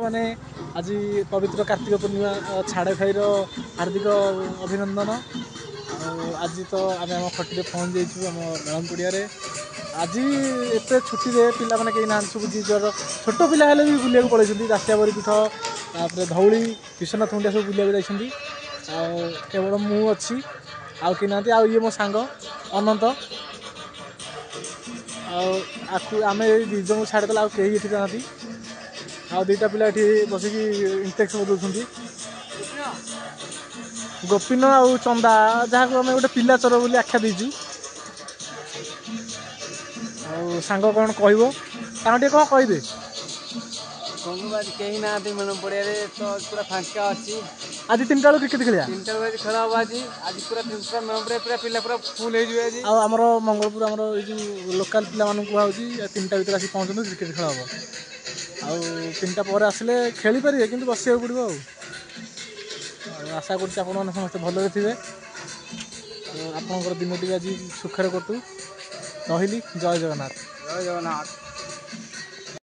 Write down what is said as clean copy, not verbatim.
मैंने आज पवित्र कार्तिक पूर्णिमा छाड़े खाई हार्दिक अभिनंदन। आज तो आम आम खटी पहुँच जाइए आम मेहन पड़िया आज एत छुट्टी पिला मैंने कहीं ना सब जी जर छोट पिला हेल्ले भी बुलिया पलैंती दासिया बरीपीठ तापर धौली विश्वनाथ मुंडिया सब बुलिया जाइए केवल मु अच्छी आउ कि ना ये मो सांग अनंत आम दिज को छाड़देला आ कहीं ये ना आ दुईटा पिला बसिक इंटेक्स बदलुं गोपीन आउ चंदा जहाँ को आम गोटे पिला चोर बोली आख्या देचु सांग कौन कह कौन कहीदे कहीं ना मन पड़िया तो पूरा फांका अच्छी आज 3टा बेलू क्रिकेट खेलिया 3टा बजे खेल हम आज आज पूरा 3टा मन पड़िया पूरा पिला पूरा फुल हो आमर मंगलपुर आम लोकाल पिला कहुच्छी 3टा भितर आसी पहुँचते क्रिकेट खेल हम आउ 3टा पर आसिले खेली पारे कि बसिया पड़ो आशा कर समस्त भलरे थे आपंकर दिन टी आज सुखर कटू रही जय जगन्नाथ। जय जगन्नाथ।